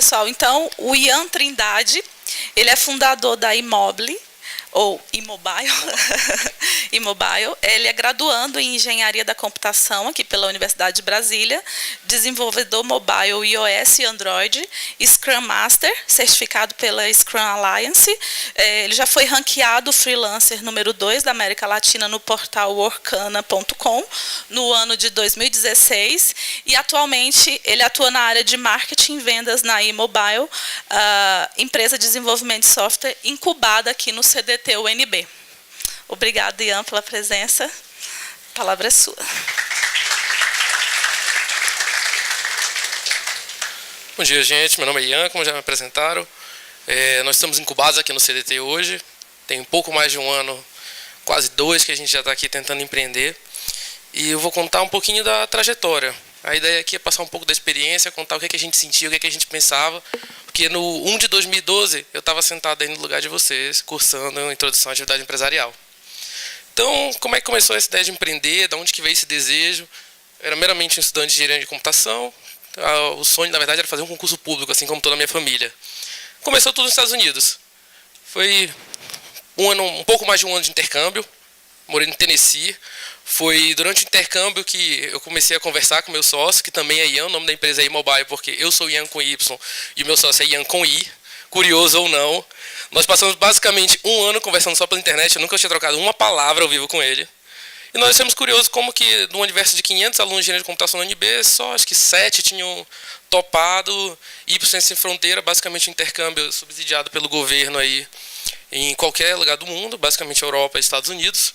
pessoal. Então, o Ian Trindade, ele é fundador da Imobile, ou Immobile. Immobile. Ele é graduando em Engenharia da Computação aqui pela Universidade de Brasília, desenvolvedor mobile iOS e Android, Scrum Master, certificado pela Scrum Alliance. Ele já foi ranqueado freelancer número 2 da América Latina no portal workana.com no ano de 2016 e atualmente ele atua na área de marketing e vendas na Immobile, empresa de desenvolvimento de software incubada aqui no CDT UNB. Obrigada, Ian, pela presença. A palavra é sua. Bom dia, gente. Meu nome é Ian, como já me apresentaram. Nós estamos incubados aqui no CDT hoje. Tem um pouco mais de um ano, quase 2, que a gente já está aqui tentando empreender. E eu vou contar um pouquinho da trajetória. A ideia aqui é passar um pouco da experiência, contar o que a gente sentia, o que a gente pensava. Porque no 1 de 2012, eu estava sentado aí no lugar de vocês, cursando Introdução à Atividade Empresarial. Então, como é que começou essa ideia de empreender? De onde que veio esse desejo? Eu era meramente um estudante de engenharia de computação. O sonho, na verdade, era fazer um concurso público, assim como toda a minha família. Começou tudo nos Estados Unidos. Foi um pouco mais de um ano de intercâmbio. Morei no Tennessee. Foi durante o intercâmbio que eu comecei a conversar com meu sócio, que também é Ian, o nome da empresa é Immobile, porque eu sou Ian com Y e o meu sócio é Ian com I, curioso ou não. Nós passamos basicamente um ano conversando só pela internet, eu nunca tinha trocado uma palavra ao vivo com ele. E nós achamos curioso como que, de um universo de 500 alunos de engenharia de computação na UNB, só acho que 7 tinham topado ir para o Ciência Sem Fronteira, basicamente um intercâmbio subsidiado pelo governo aí, em qualquer lugar do mundo, basicamente Europa e Estados Unidos,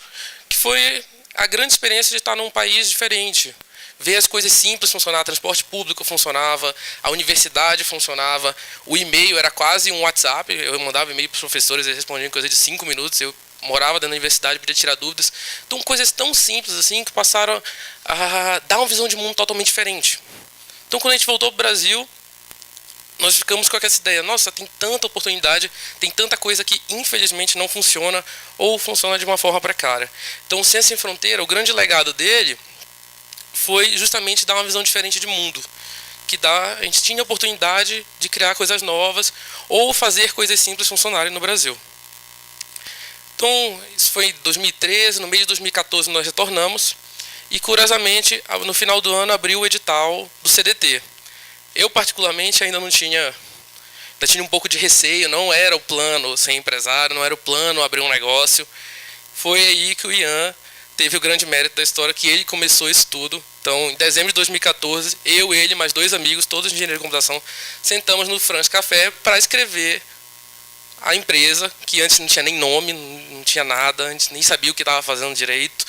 que foi a grande experiência de estar num país diferente. Ver as coisas simples funcionar, transporte público funcionava, a universidade funcionava, o e-mail era quase um WhatsApp, eu mandava e-mail para os professores, eles respondiam em coisa de 5 minutos, eu morava dentro da universidade, podia tirar dúvidas. Então, coisas tão simples assim que passaram a dar uma visão de mundo totalmente diferente. Então, quando a gente voltou para o Brasil, nós ficamos com essa ideia, nossa, tem tanta oportunidade, tem tanta coisa que infelizmente não funciona ou funciona de uma forma precária. Então o Ciência Sem Fronteira, o grande legado dele foi justamente dar uma visão diferente de mundo. A gente tinha a oportunidade de criar coisas novas ou fazer coisas simples funcionarem no Brasil. Então isso foi em 2013, no mês de 2014 nós retornamos e curiosamente no final do ano abriu o edital do CDT. Eu, particularmente, ainda tinha um pouco de receio, não era o plano ser empresário, não era o plano abrir um negócio. Foi aí que o Ian teve o grande mérito da história, que ele começou isso tudo. Então, em dezembro de 2014, eu, ele, mais 2 amigos, todos de engenharia de computação, sentamos no France Café para escrever a empresa, que antes não tinha nem nome, não tinha nada, a gente nem sabia o que estava fazendo direito,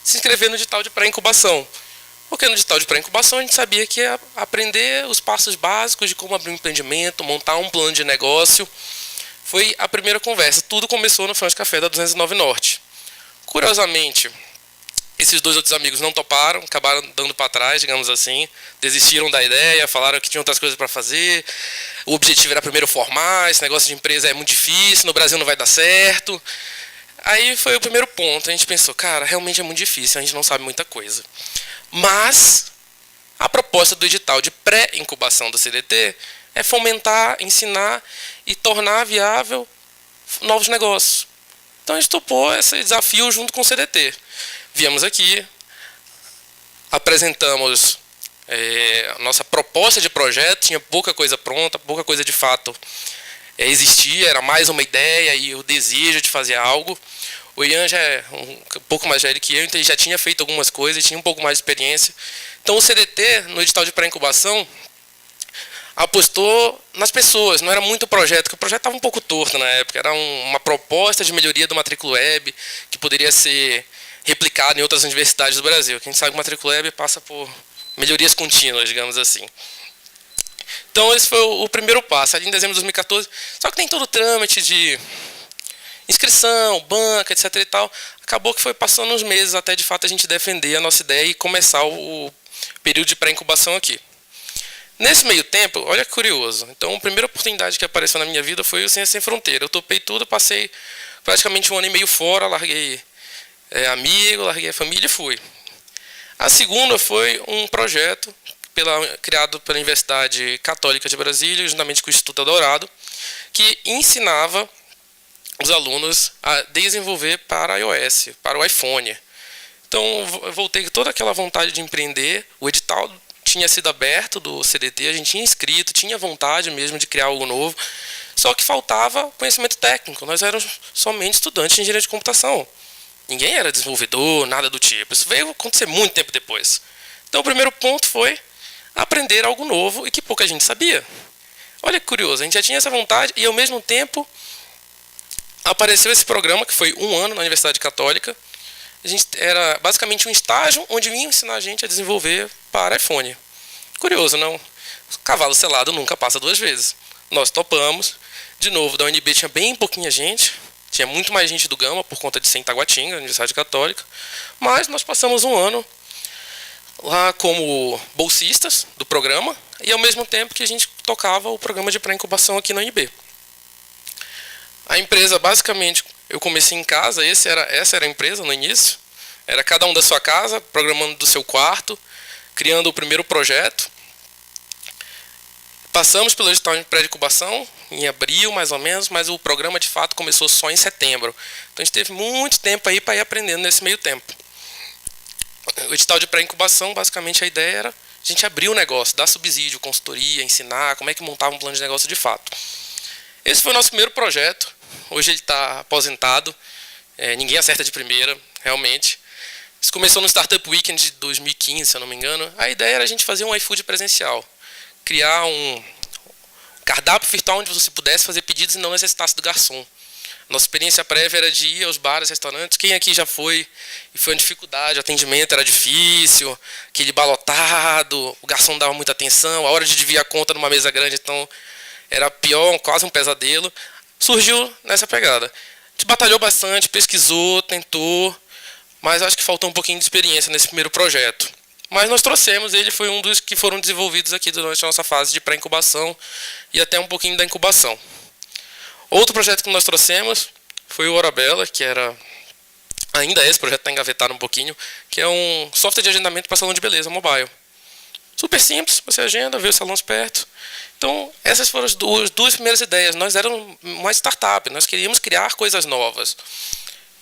se inscrever no edital de pré-incubação. Porque no edital de pré-incubação a gente sabia que ia aprender os passos básicos de como abrir um empreendimento, montar um plano de negócio. Foi a primeira conversa. Tudo começou no France Café da 209 Norte. Curiosamente, esses 2 outros amigos não toparam, acabaram dando para trás, digamos assim. Desistiram da ideia, falaram que tinham outras coisas para fazer. O objetivo era primeiro formar, esse negócio de empresa é muito difícil, no Brasil não vai dar certo. Aí foi o primeiro ponto. A gente pensou, cara, realmente é muito difícil, a gente não sabe muita coisa. Mas a proposta do edital de pré-incubação do CDT é fomentar, ensinar e tornar viável novos negócios. Então a gente topou esse desafio junto com o CDT. Viemos aqui, apresentamos a nossa proposta de projeto, tinha pouca coisa pronta, pouca coisa de fato existia, era mais uma ideia e o desejo de fazer algo. O Ian já é um pouco mais velho que eu, então ele já tinha feito algumas coisas, tinha um pouco mais de experiência. Então o CDT, no edital de pré-incubação, apostou nas pessoas, não era muito projeto, porque o projeto estava um pouco torto na época. Era uma proposta de melhoria do Matrícula Web, que poderia ser replicada em outras universidades do Brasil. Quem sabe que o Matrícula Web passa por melhorias contínuas, digamos assim. Então esse foi o primeiro passo, ali em dezembro de 2014. Só que tem todo o trâmite de inscrição, banca, etc. e tal. Acabou que foi passando uns meses até de fato a gente defender a nossa ideia e começar o período de pré-incubação aqui. Nesse meio tempo, olha que curioso. Então a primeira oportunidade que apareceu na minha vida foi o Ciência Sem Fronteira. Eu topei tudo, passei praticamente 1 ano e meio fora, larguei amigo, larguei a família e fui. A segunda foi um projeto criado pela Universidade Católica de Brasília, juntamente com o Instituto Eldorado, que ensinava os alunos a desenvolver para iOS, para o iPhone. Então, eu voltei com toda aquela vontade de empreender. O edital tinha sido aberto do CDT, a gente tinha inscrito, tinha vontade mesmo de criar algo novo, só que faltava conhecimento técnico. Nós éramos somente estudantes de engenharia de computação. Ninguém era desenvolvedor, nada do tipo. Isso veio acontecer muito tempo depois. Então, o primeiro ponto foi aprender algo novo e que pouca gente sabia. Olha que curioso, a gente já tinha essa vontade e, ao mesmo tempo, apareceu esse programa, que foi 1 ano na Universidade Católica. A gente era basicamente um estágio onde vinham ensinar a gente a desenvolver para iPhone. Curioso, não? Cavalo selado nunca passa 2 vezes. Nós topamos. De novo, da UNB tinha bem pouquinha gente. Tinha muito mais gente do Gama por conta de ser em Taguatinga, Universidade Católica. Mas nós passamos 1 ano lá como bolsistas do programa e, ao mesmo tempo, que a gente tocava o programa de pré-incubação aqui na UNB. A empresa, basicamente, eu comecei em casa, essa era a empresa no início. Era cada um da sua casa, programando do seu quarto, criando o primeiro projeto. Passamos pelo edital de pré-incubação, em abril mais ou menos, mas o programa de fato começou só em setembro. Então a gente teve muito tempo aí para ir aprendendo nesse meio tempo. O edital de pré-incubação, basicamente a ideia era a gente abrir o negócio, dar subsídio, consultoria, ensinar como é que montava um plano de negócio de fato. Esse foi o nosso primeiro projeto. Hoje ele está aposentado, ninguém acerta de primeira, realmente. Isso começou no Startup Weekend de 2015, se eu não me engano. A ideia era a gente fazer um iFood presencial. Criar um cardápio virtual onde você pudesse fazer pedidos e não necessitasse do garçom. Nossa experiência prévia era de ir aos bares, restaurantes. Quem aqui já foi e foi uma dificuldade, o atendimento era difícil, aquele bar lotado, o garçom não dava muita atenção, a hora de dividir a conta numa mesa grande, então era pior, quase um pesadelo. Surgiu nessa pegada. A gente batalhou bastante, pesquisou, tentou, mas acho que faltou um pouquinho de experiência nesse primeiro projeto. Mas nós trouxemos, ele foi um dos que foram desenvolvidos aqui durante a nossa fase de pré-incubação e até um pouquinho da incubação. Outro projeto que nós trouxemos foi o Orabella, que ainda esse projeto está engavetado um pouquinho, que é um software de agendamento para salão de beleza mobile. Super simples, você agenda, vê os salões perto. Então, essas foram as duas primeiras ideias. Nós éramos uma startup, nós queríamos criar coisas novas.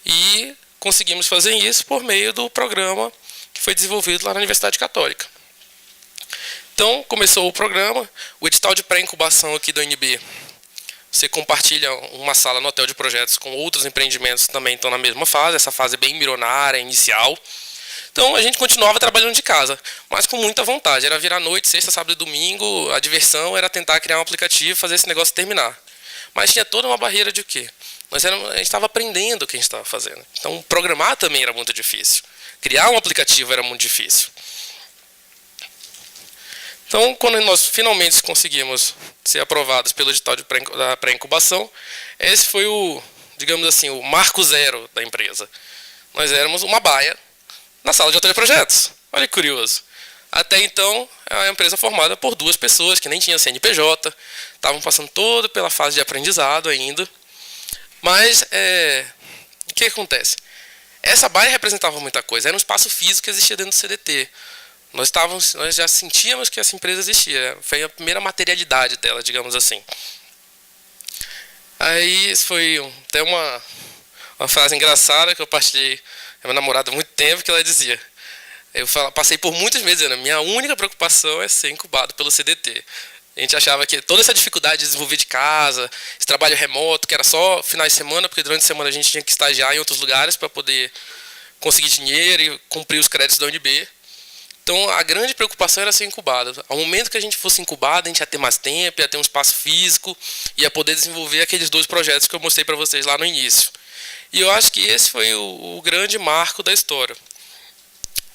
E conseguimos fazer isso por meio do programa que foi desenvolvido lá na Universidade Católica. Então, começou o programa, o edital de pré-incubação aqui da UNB. Você compartilha uma sala no hotel de projetos com outros empreendimentos que também estão na mesma fase, essa fase bem embrionária, inicial. Então, a gente continuava trabalhando de casa, mas com muita vontade. Era virar noite, sexta, sábado e domingo, a diversão era tentar criar um aplicativo e fazer esse negócio terminar. Mas tinha toda uma barreira de o quê? A gente estava aprendendo o que a gente estava fazendo. Então, programar também era muito difícil. Criar um aplicativo era muito difícil. Então, quando nós finalmente conseguimos ser aprovados pelo edital da pré-incubação, esse foi digamos assim, o marco zero da empresa. Nós éramos uma baia na sala de hotel de projetos. Olha que curioso. Até então, é uma empresa formada por 2 pessoas que nem tinham CNPJ, estavam passando toda pela fase de aprendizado ainda. Mas, o que acontece? Essa baia representava muita coisa. Era um espaço físico que existia dentro do CDT. Nós já sentíamos que essa empresa existia. Foi a primeira materialidade dela, digamos assim. Aí, isso foi até uma frase engraçada que eu partilhei com a minha namorada há muito tempo, que ela dizia... Eu passei por muitos meses dizendo, minha única preocupação é ser incubado pelo CDT. A gente achava que toda essa dificuldade de desenvolver de casa, esse trabalho remoto, que era só finais de semana, porque durante a semana a gente tinha que estagiar em outros lugares para poder conseguir dinheiro e cumprir os créditos da UNB. Então, a grande preocupação era ser incubado. Ao momento que a gente fosse incubado, a gente ia ter mais tempo, ia ter um espaço físico, ia poder desenvolver aqueles 2 projetos que eu mostrei para vocês lá no início. E eu acho que esse foi o grande marco da história.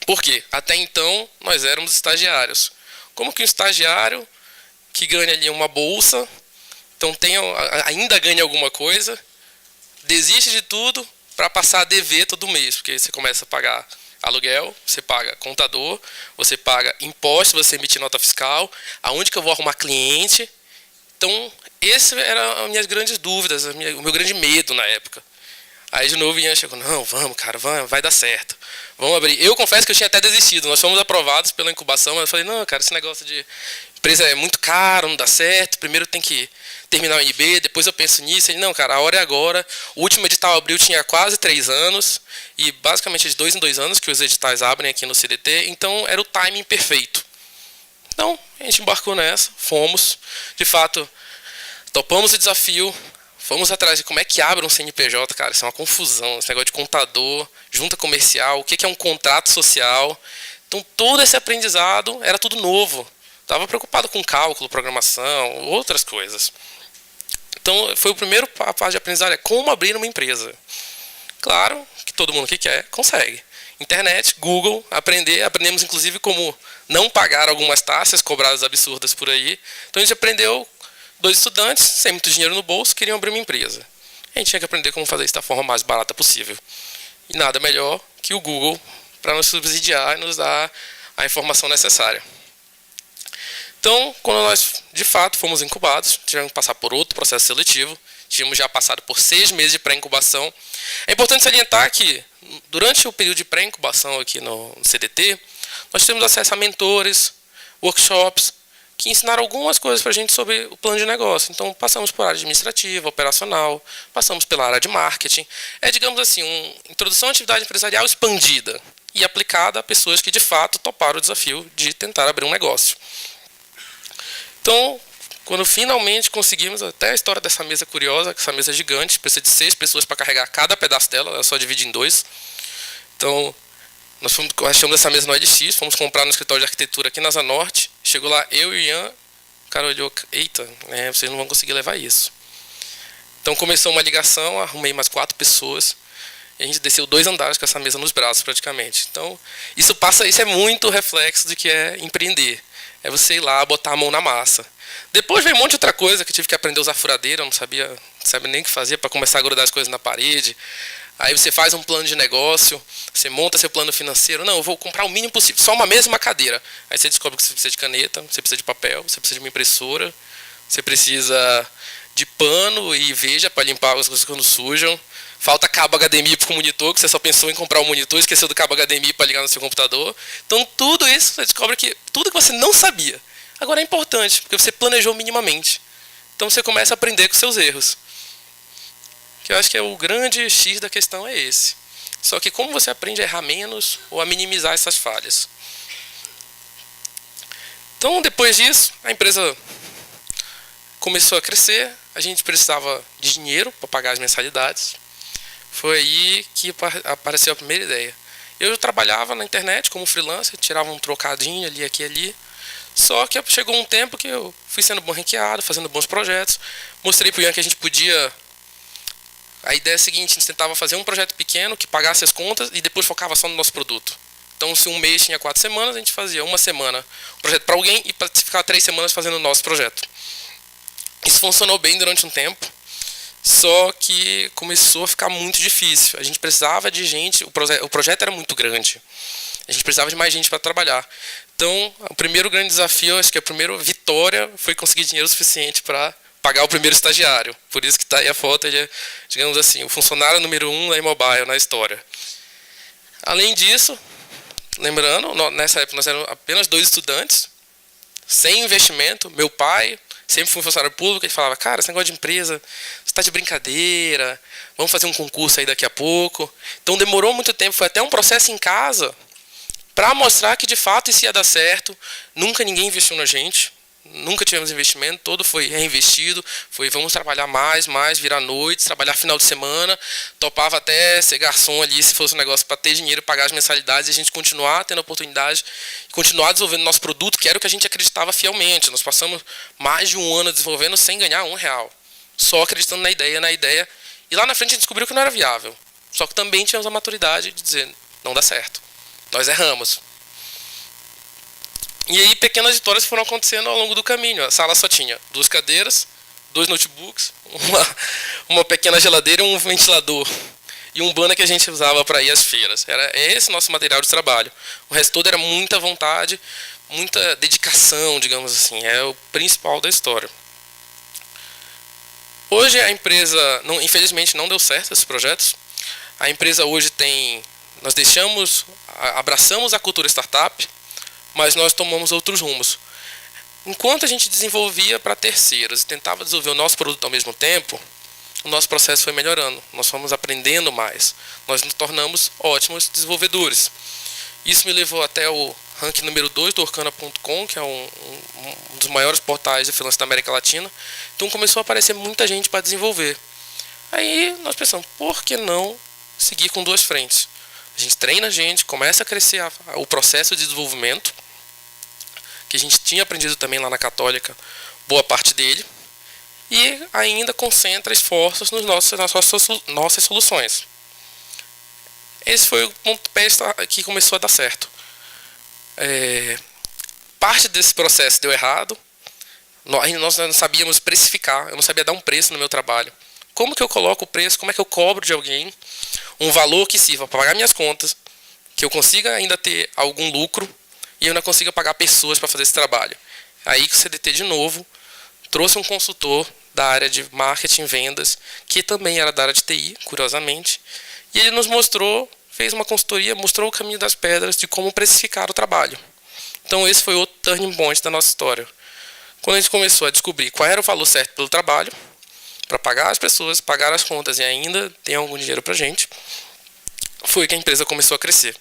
Por quê? Até então, nós éramos estagiários. Como que um estagiário que ganha ali uma bolsa, então ainda ganha alguma coisa, desiste de tudo para passar a dever todo mês, porque você começa a pagar aluguel, você paga contador, você paga imposto, você emite nota fiscal, aonde que eu vou arrumar cliente. Então, essas eram as minhas grandes dúvidas, o meu grande medo na época. Aí de novo o Ian chegou, não, vamos, cara, vamos, vai dar certo. Vamos abrir. Eu confesso que eu tinha até desistido. Nós fomos aprovados pela incubação, mas eu falei, não, cara, esse negócio de empresa é muito caro, não dá certo. Primeiro tem que terminar o IB, depois eu penso nisso. Ele, não, cara, a hora é agora. O último edital abriu tinha quase 3 anos. E basicamente de 2 em 2 anos que os editais abrem aqui no CDT. Então era o timing perfeito. Então a gente embarcou nessa, fomos. De fato, topamos o desafio. Fomos atrás de como é que abre um CNPJ, cara. Isso é uma confusão. Esse negócio de contador, junta comercial, o que é um contrato social. Então, todo esse aprendizado era tudo novo. Estava preocupado com cálculo, programação, outras coisas. Então, foi o primeiro passo de aprendizado, é como abrir uma empresa. Claro que todo mundo que quer, consegue. Internet, Google, aprendemos inclusive como não pagar algumas taxas cobradas absurdas por aí. Então, a gente aprendeu. 2 estudantes, sem muito dinheiro no bolso, queriam abrir uma empresa. A gente tinha que aprender como fazer isso da forma mais barata possível. E nada melhor que o Google para nos subsidiar e nos dar a informação necessária. Então, quando nós, de fato, fomos incubados, tivemos que passar por outro processo seletivo, tínhamos já passado por 6 meses de pré-incubação. É importante salientar que, durante o período de pré-incubação aqui no CDT, nós temos acesso a mentores, workshops, que ensinaram algumas coisas para a gente sobre o plano de negócio. Então, passamos por área administrativa, operacional, passamos pela área de marketing. É, digamos assim, uma introdução à atividade empresarial expandida e aplicada a pessoas que, de fato, toparam o desafio de tentar abrir um negócio. Então, quando finalmente conseguimos, até a história dessa mesa curiosa, essa mesa gigante, precisa de 6 pessoas para carregar cada pedaço dela, ela só divide em 2. Então, nós achamos essa mesa no OLX, fomos comprar no escritório de arquitetura aqui na Asa Norte. Chegou lá, eu e o Ian, o cara olhou, eita, vocês não vão conseguir levar isso. Então começou uma ligação, arrumei mais 4 pessoas, e a gente desceu 2 andares com essa mesa nos braços praticamente. Então isso é muito reflexo de que é empreender. É você ir lá, botar a mão na massa. Depois veio um monte de outra coisa, que eu tive que aprender a usar furadeira, eu não sabia nem o que fazer para começar a grudar as coisas na parede. Aí você faz um plano de negócio, você monta seu plano financeiro. Não, eu vou comprar o mínimo possível, só uma mesa e uma cadeira. Aí você descobre que você precisa de caneta, você precisa de papel, você precisa de uma impressora, você precisa de pano e veja para limpar as coisas quando sujam. Falta cabo HDMI para o monitor, que você só pensou em comprar um monitor e esqueceu do cabo HDMI para ligar no seu computador. Então tudo isso, você descobre que tudo que você não sabia. Agora é importante, porque você planejou minimamente. Então você começa a aprender com seus erros. Que eu acho que é o grande X da questão é esse. Só que como você aprende a errar menos ou a minimizar essas falhas. Então, depois disso, a empresa começou a crescer, a gente precisava de dinheiro para pagar as mensalidades. Foi aí que apareceu a primeira ideia. Eu trabalhava na internet como freelancer, tirava um trocadinho ali, aqui e ali. Só que chegou um tempo que eu fui sendo bom ranqueado, fazendo bons projetos. Mostrei para o Ian que a gente podia... A ideia é a seguinte, a gente tentava fazer um projeto pequeno que pagasse as contas e depois focava só no nosso produto. Então, se um mês tinha 4 semanas, a gente fazia uma semana um projeto para alguém e ficava 3 semanas fazendo o nosso projeto. Isso funcionou bem durante um tempo, só que começou a ficar muito difícil. A gente precisava de gente, o projeto era muito grande. A gente precisava de mais gente para trabalhar. Então, o primeiro grande desafio, acho que a primeira vitória foi conseguir dinheiro suficiente para pagar o primeiro estagiário. Por isso que está aí a foto, ele é, digamos assim, o funcionário número 1 da iMobile na história. Além disso, lembrando, nessa época nós éramos apenas 2 estudantes, sem investimento. Meu pai sempre foi um funcionário público, ele falava, cara, esse negócio de empresa, você está de brincadeira, vamos fazer um concurso aí daqui a pouco. Então demorou muito tempo, foi até um processo em casa, para mostrar que de fato isso ia dar certo. Nunca ninguém investiu na gente. Nunca tivemos investimento, todo foi reinvestido, foi vamos trabalhar mais, virar noites, trabalhar final de semana, topava até ser garçom ali, se fosse um negócio para ter dinheiro, pagar as mensalidades e a gente continuar tendo a oportunidade, continuar desenvolvendo nosso produto, que era o que a gente acreditava fielmente. Nós passamos mais de um ano desenvolvendo sem ganhar R$1, só acreditando na ideia, e lá na frente a gente descobriu que não era viável. Só que também tivemos a maturidade de dizer, não dá certo, nós erramos. E aí pequenas vitórias foram acontecendo ao longo do caminho. A sala só tinha 2 cadeiras, 2 notebooks, uma pequena geladeira e um ventilador. E um banner que a gente usava para ir às feiras. Era esse nosso material de trabalho. O resto todo era muita vontade, muita dedicação, digamos assim. É o principal da história. Hoje a empresa, infelizmente, não deu certo esses projetos. A empresa hoje nós abraçamos a cultura startup, mas nós tomamos outros rumos. Enquanto a gente desenvolvia para terceiros e tentava desenvolver o nosso produto ao mesmo tempo, o nosso processo foi melhorando, nós fomos aprendendo mais, nós nos tornamos ótimos desenvolvedores. Isso me levou até o ranking número 2 do Orkana.com, que é um dos maiores portais de freelance da América Latina. Então começou a aparecer muita gente para desenvolver. Aí nós pensamos, por que não seguir com duas frentes? A gente treina a gente, começa a crescer o processo de desenvolvimento, que a gente tinha aprendido também lá na Católica, boa parte dele, e ainda concentra esforços nas nossas soluções. Esse foi o pontapé que começou a dar certo. Parte desse processo deu errado, nós não sabíamos precificar, eu não sabia dar um preço no meu trabalho. Como que eu coloco o preço, como é que eu cobro de alguém um valor que sirva para pagar minhas contas, que eu consiga ainda ter algum lucro e eu não consiga pagar pessoas para fazer esse trabalho. Aí que o CDT, de novo, trouxe um consultor da área de marketing e vendas, que também era da área de TI, curiosamente, e ele nos fez uma consultoria, mostrou o caminho das pedras de como precificar o trabalho. Então esse foi outro turning point da nossa história. Quando a gente começou a descobrir qual era o valor certo pelo trabalho, para pagar as pessoas, pagar as contas e ainda ter algum dinheiro para a gente, foi que a empresa começou a crescer.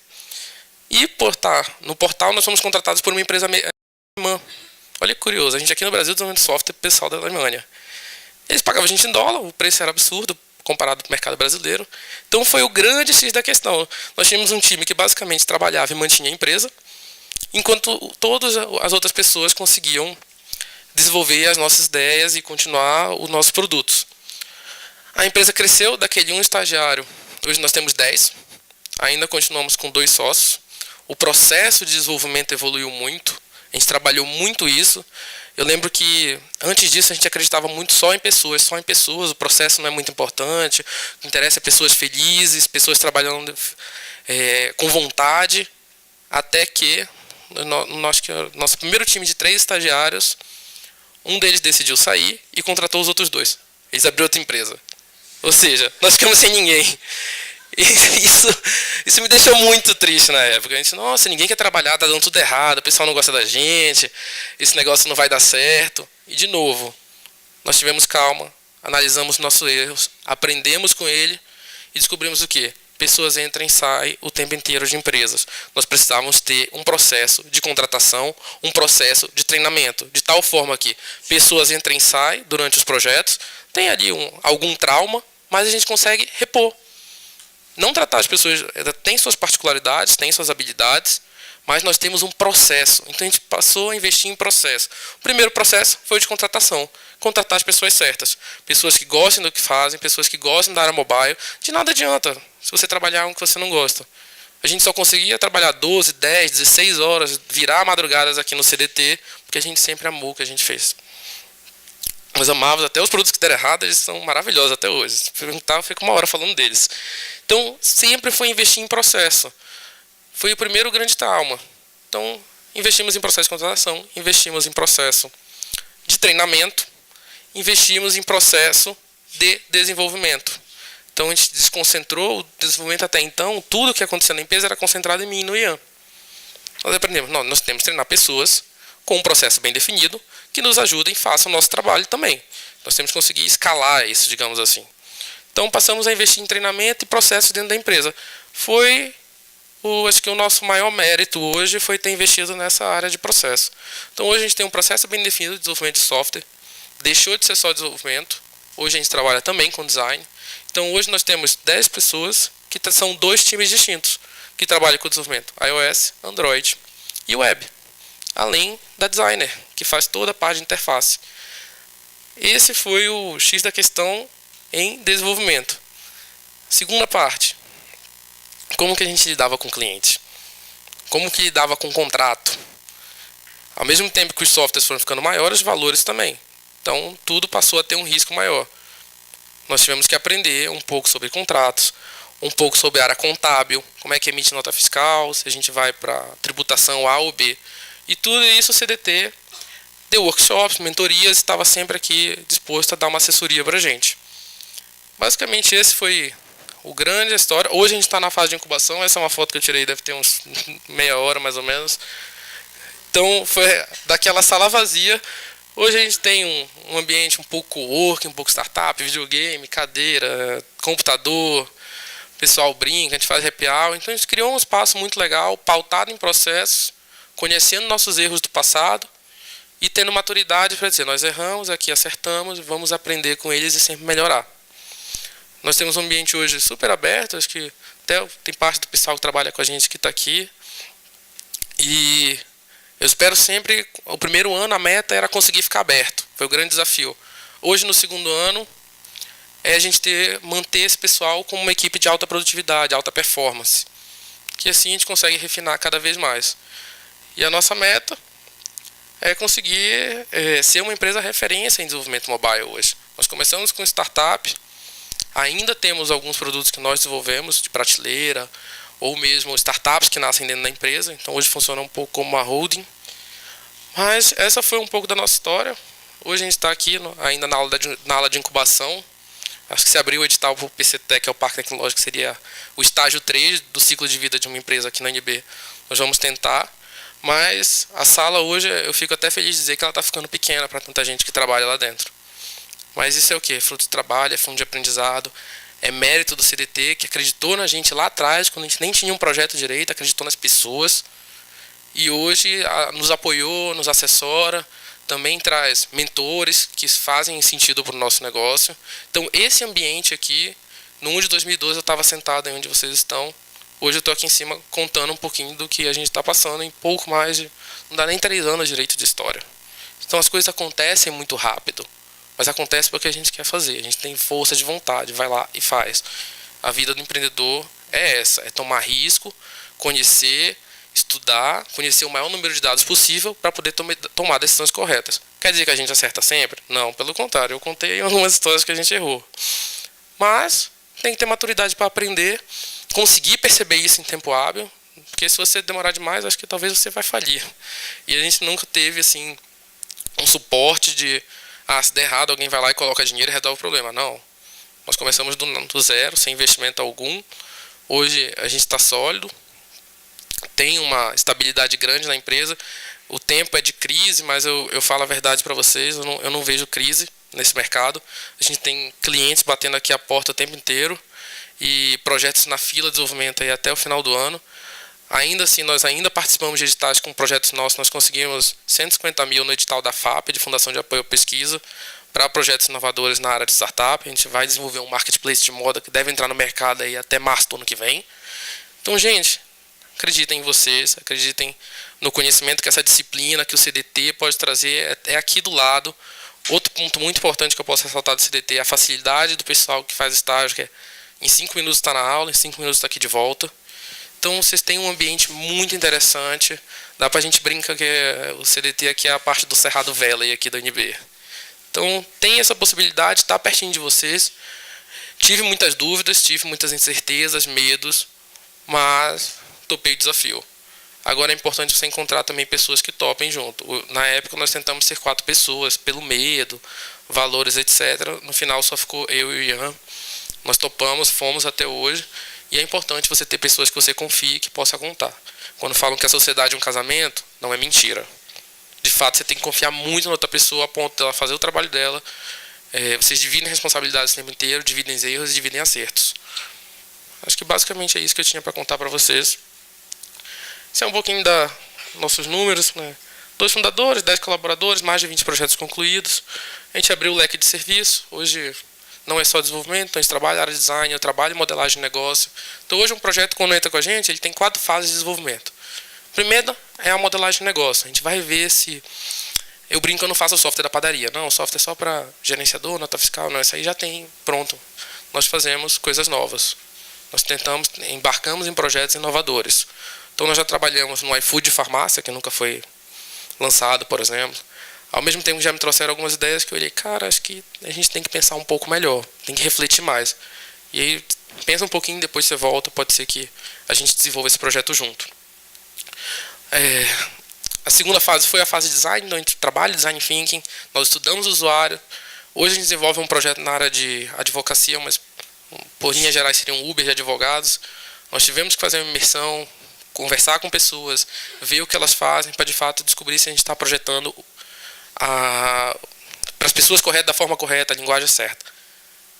E no portal nós fomos contratados por uma empresa alemã. Olha que curioso, a gente aqui no Brasil desenvolvendo software pessoal da Alemanha. Eles pagavam a gente em dólar, o preço era absurdo comparado com o mercado brasileiro. Então foi o grande X da questão. Nós tínhamos um time que basicamente trabalhava e mantinha a empresa, enquanto todas as outras pessoas conseguiam desenvolver as nossas ideias e continuar os nossos produtos. A empresa cresceu daquele um estagiário. Hoje nós temos 10. Ainda continuamos com 2 sócios. O processo de desenvolvimento evoluiu muito. A gente trabalhou muito isso. Eu lembro que antes disso a gente acreditava muito só em pessoas. O processo não é muito importante. O que interessa é pessoas felizes, pessoas trabalhando com vontade. Até que nosso primeiro time de 3 estagiários, um deles decidiu sair e contratou os outros 2. Eles abriram outra empresa. Ou seja, nós ficamos sem ninguém. E isso me deixou muito triste na época. A gente, nossa, ninguém quer trabalhar, tá dando tudo errado, o pessoal não gosta da gente, esse negócio não vai dar certo. E de novo, nós tivemos calma, analisamos nossos erros, aprendemos com ele e descobrimos o quê? Pessoas entram e saem o tempo inteiro de empresas. Nós precisávamos ter um processo de contratação, um processo de treinamento, de tal forma que pessoas entram e saem durante os projetos, tem ali algum trauma, mas a gente consegue repor. Não tratar as pessoas, tem suas particularidades, tem suas habilidades, mas nós temos um processo. Então a gente passou a investir em processo. O primeiro processo foi o de contratação. Contratar as pessoas certas. Pessoas que gostem do que fazem, pessoas que gostem da área mobile. De nada adianta se você trabalhar com o que você não gosta. A gente só conseguia trabalhar 12, 10, 16 horas, virar madrugadas aqui no CDT, porque a gente sempre amou o que a gente fez. Nós amávamos, até os produtos que deram errado, eles são maravilhosos até hoje. Se perguntar, eu fico uma hora falando deles. Então, sempre foi investir em processo. Foi o primeiro grande trauma. Então, investimos em processo de contratação, investimos em processo de treinamento, investimos em processo de desenvolvimento. Então, a gente desconcentrou o desenvolvimento até então, tudo que acontecia na empresa era concentrado em mim e no Ian. Nós aprendemos, nós temos que treinar pessoas com um processo bem definido, que nos ajudem e façam o nosso trabalho também. Nós temos que conseguir escalar isso, digamos assim. Então, passamos a investir em treinamento e processo dentro da empresa. Acho que o nosso maior mérito hoje foi ter investido nessa área de processo. Então, hoje a gente tem um processo bem definido de desenvolvimento de software, deixou de ser só desenvolvimento, hoje a gente trabalha também com design. Então, hoje nós temos 10 pessoas, que são 2 times distintos, que trabalham com desenvolvimento iOS, Android e Web. Além da designer, que faz toda a parte de interface. Esse foi o X da questão em desenvolvimento. Segunda parte. Como que a gente lidava com o cliente? Como que lidava com o contrato? Ao mesmo tempo que os softwares foram ficando maiores, os valores também. Então, tudo passou a ter um risco maior. Nós tivemos que aprender um pouco sobre contratos, um pouco sobre a área contábil, como é que emite nota fiscal, se a gente vai para tributação A ou B. E tudo isso o CDT deu workshops, mentorias, e estava sempre aqui disposto a dar uma assessoria para a gente. Basicamente esse foi o grande história. Hoje a gente está na fase de incubação. Essa é uma foto que eu tirei, deve ter uns meia hora mais ou menos. Então foi daquela sala vazia. Hoje a gente tem um ambiente um pouco coworking, um pouco startup, videogame, cadeira, computador. O pessoal brinca, a gente faz happy hour. Então a gente criou um espaço muito legal, pautado em processos, conhecendo nossos erros do passado e tendo maturidade para dizer, nós erramos, aqui acertamos, vamos aprender com eles e sempre melhorar. Nós temos um ambiente hoje super aberto, acho que até tem parte do pessoal que trabalha com a gente que está aqui. E eu espero sempre, o primeiro ano a meta era conseguir ficar aberto, foi o grande desafio. Hoje no segundo ano é a gente manter esse pessoal como uma equipe de alta produtividade, alta performance, que assim a gente consegue refinar cada vez mais. E a nossa meta é conseguir ser uma empresa referência em desenvolvimento mobile hoje. Nós começamos com startup, ainda temos alguns produtos que nós desenvolvemos de prateleira, ou mesmo startups que nascem dentro da empresa, então hoje funciona um pouco como uma holding. Mas essa foi um pouco da nossa história. Hoje a gente está aqui ainda na aula de incubação. Acho que se abrir o edital para o PCTec, que é o Parque Tecnológico, que seria o estágio 3 do ciclo de vida de uma empresa aqui na NB. Nós vamos tentar. Mas a sala hoje, eu fico até feliz de dizer que ela está ficando pequena para tanta gente que trabalha lá dentro. Mas isso é o quê? Fruto de trabalho, é fundo de aprendizado, é mérito do CDT, que acreditou na gente lá atrás, quando a gente nem tinha um projeto direito, acreditou nas pessoas. E hoje nos apoiou, nos assessora, também traz mentores que fazem sentido para o nosso negócio. Então esse ambiente aqui, no 1 de 2012 eu estava sentado aí onde vocês estão. Hoje eu estou aqui em cima contando um pouquinho do que a gente está passando em pouco mais de... Não dá nem 3 anos direito de história. Então as coisas acontecem muito rápido. Mas acontece porque a gente quer fazer. A gente tem força de vontade, vai lá e faz. A vida do empreendedor é essa. É tomar risco, conhecer, estudar, conhecer o maior número de dados possível para poder tomar decisões corretas. Quer dizer que a gente acerta sempre? Não, pelo contrário. Eu contei algumas histórias que a gente errou. Mas tem que ter maturidade para aprender, conseguir perceber isso em tempo hábil, porque se você demorar demais, acho que talvez você vai falir. E a gente nunca teve assim um suporte de se der errado, alguém vai lá e coloca dinheiro e resolve o problema. Não. Nós começamos do zero, sem investimento algum. Hoje a gente está sólido, tem uma estabilidade grande na empresa. O tempo é de crise, mas eu falo a verdade para vocês, eu não vejo crise nesse mercado. A gente tem clientes batendo aqui a porta o tempo inteiro e projetos na fila de desenvolvimento aí até o final do ano. Ainda assim, nós ainda participamos de editais com projetos nossos. Nós conseguimos 150 mil no edital da FAP, de Fundação de Apoio à Pesquisa, para projetos inovadores na área de startup. A gente vai desenvolver um marketplace de moda que deve entrar no mercado aí até março do ano que vem. Então, gente, acreditem em vocês, acreditem no conhecimento que essa disciplina, que o CDT pode trazer, é aqui do lado. Outro ponto muito importante que eu posso ressaltar do CDT é a facilidade do pessoal que faz estágio, que é em 5 minutos está na aula, em 5 minutos está aqui de volta. Então vocês têm um ambiente muito interessante. Dá pra gente brincar que o CDT aqui é a parte do Cerrado Valley aqui da UNB. Então tem essa possibilidade, está pertinho de vocês. Tive muitas dúvidas, tive muitas incertezas, medos, mas topei o desafio. Agora é importante você encontrar também pessoas que topem junto. Na época nós tentamos ser 4 pessoas, pelo medo, valores, etc. No final só ficou eu e o Ian. Nós topamos, fomos até hoje. E é importante você ter pessoas que você confie e que possa contar. Quando falam que a sociedade é um casamento, não é mentira. De fato, você tem que confiar muito na outra pessoa a ponto dela fazer o trabalho dela. Vocês dividem responsabilidades o tempo inteiro, dividem erros e dividem acertos. Acho que basicamente é isso que eu tinha para contar para vocês. Esse é um pouquinho dos nossos números, né? 2 fundadores, 10 colaboradores, mais de 20 projetos concluídos. A gente abriu o leque de serviço. Hoje não é só desenvolvimento, então a gente trabalha área de design, eu trabalho em modelagem de negócio. Então hoje um projeto, quando entra com a gente, ele tem 4 fases de desenvolvimento. Primeiro é a modelagem de negócio. A gente vai ver se... Eu brinco que eu não faço o software da padaria. Não, o software é só para gerenciador, nota fiscal. Não, isso aí já tem pronto. Nós fazemos coisas novas. Nós embarcamos em projetos inovadores. Então nós já trabalhamos no iFood de farmácia, que nunca foi lançado, por exemplo. Ao mesmo tempo já me trouxeram algumas ideias que eu olhei, cara, acho que a gente tem que pensar um pouco melhor, tem que refletir mais. E aí, pensa um pouquinho, depois você volta, pode ser que a gente desenvolva esse projeto junto. A segunda fase foi a fase de design, onde a gente trabalha design thinking, nós estudamos o usuário. Hoje a gente desenvolve um projeto na área de advocacia, mas por linhas gerais seriam um Uber de advogados. Nós tivemos que fazer uma imersão, conversar com pessoas, ver o que elas fazem, para de fato descobrir se a gente está projetando para as pessoas corretas, da forma correta, a linguagem certa.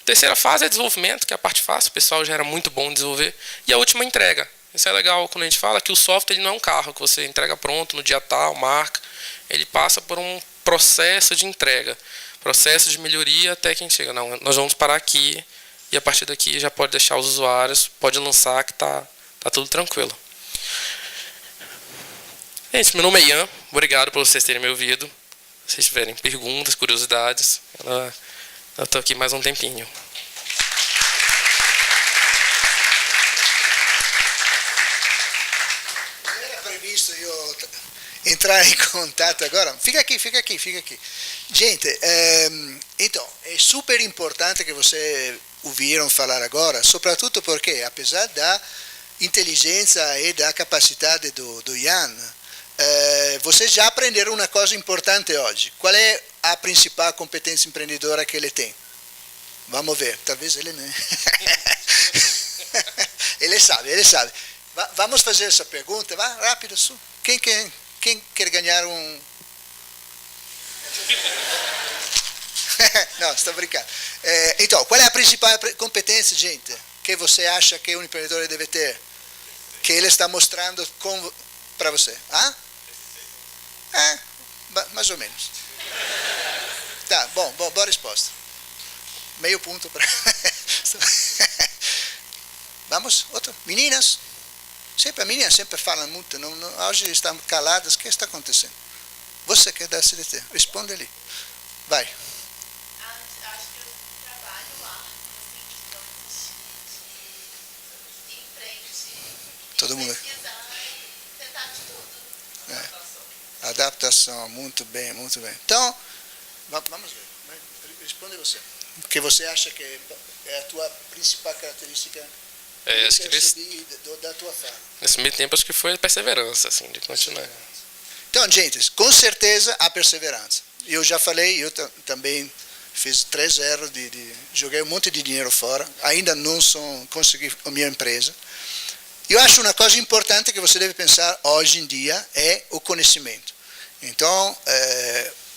A terceira fase é desenvolvimento, que é a parte fácil, o pessoal já era muito bom em desenvolver. E a última é entrega. Isso é legal quando a gente fala que o software ele não é um carro que você entrega pronto no dia tal, marca. Ele passa por um processo de entrega, processo de melhoria até que a gente chega. Não, nós vamos parar aqui e a partir daqui já pode deixar os usuários, pode lançar que tá tudo tranquilo. Gente, meu nome é Ian, obrigado por vocês terem me ouvido. Se vocês tiverem perguntas, curiosidades, eu estou aqui mais um tempinho. Era previsto eu entrar em contato agora. Fica aqui. Gente, então, é super importante que vocês ouviram falar agora, sobretudo porque, apesar da inteligência e da capacidade do Ian, vocês já aprenderam uma coisa importante hoje. Qual é a principal competência empreendedora que ele tem? Vamos ver, talvez ele não. Ele sabe. Vamos fazer essa pergunta, vá rápido. Quem quer ganhar um... Não, estou brincando. Então, qual é a principal competência, gente, que você acha que um empreendedor deve ter? Que ele está mostrando para você? Mais ou menos. Tá, bom, boa resposta. Meio ponto para... Vamos, outro. Meninas. Sempre, a menina sempre fala muito, hoje estão caladas, o que está acontecendo? Você que é da CDT, responde ali. Vai. Acho que eu trabalho lá, em frente, Todo mundo. pesquisar e tentar de tudo. Adaptação, muito bem. Então, vamos ver. Responde você. O que você acha que é a tua principal característica? Acho que da tua fala. nesse meio tempo acho que foi a perseverança, assim, de continuar. Então, gente, com certeza a perseverança. Eu já falei, eu também fiz 3 erros, joguei um monte de dinheiro fora, ainda não consegui a minha empresa. Eu acho uma coisa importante que você deve pensar hoje em dia é o conhecimento. Então,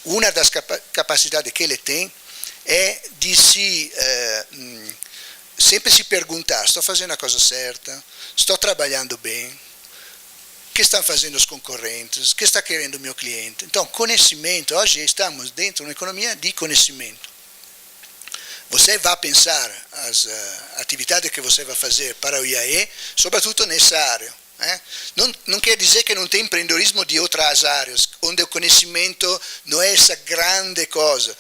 uma das capacidades que ele tem é de sempre se perguntar, estou fazendo a coisa certa, estou trabalhando bem, o que estão fazendo os concorrentes, o que está querendo o meu cliente. Então, conhecimento, hoje estamos dentro de uma economia de conhecimento. Você vai pensar as atividades que você vai fazer para o IAE, sobretudo nessa área. Não quer dizer que não tem empreendedorismo de outras áreas, onde o conhecimento não é essa grande coisa.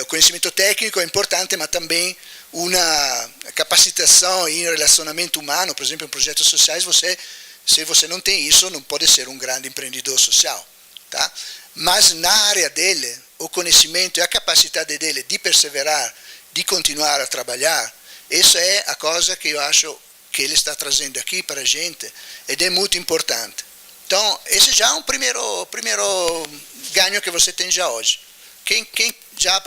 O conhecimento técnico é importante, mas também uma capacitação em relacionamento humano, por exemplo, em projetos sociais, se você não tem isso, não pode ser um grande empreendedor social. Tá? Mas na área dele, o conhecimento e a capacidade dele de perseverar, de continuar a trabalhar, essa é a coisa que eu acho que ele está trazendo aqui para a gente, e é muito importante. Então, esse já é um primeiro ganho que você tem já hoje. Quem já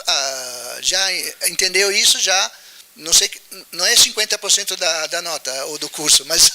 entendeu isso, já, não sei, não é 50% da nota ou do curso, mas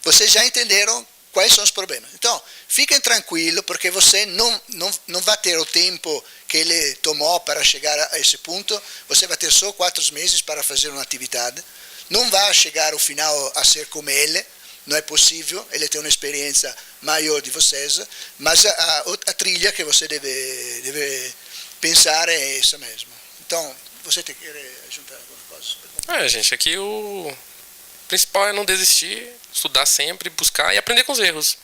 vocês já entenderam quais são os problemas. Então, fiquem tranquilos, porque você não vai ter o tempo que ele tomou para chegar a esse ponto, você vai ter só 4 meses para fazer uma atividade, não vai chegar ao final a ser como ele, não é possível, ele tem uma experiência maior de vocês, mas a trilha que você deve pensar é essa mesmo. Então, você tem que juntar alguma coisa? Gente, aqui o principal é não desistir, estudar sempre, buscar e aprender com os erros.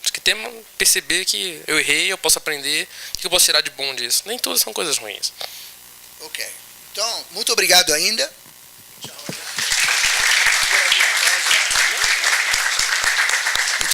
Acho que tem que perceber que eu errei, eu posso aprender, o que eu posso tirar de bom disso. Nem todas são coisas ruins. Ok. Então, muito obrigado ainda.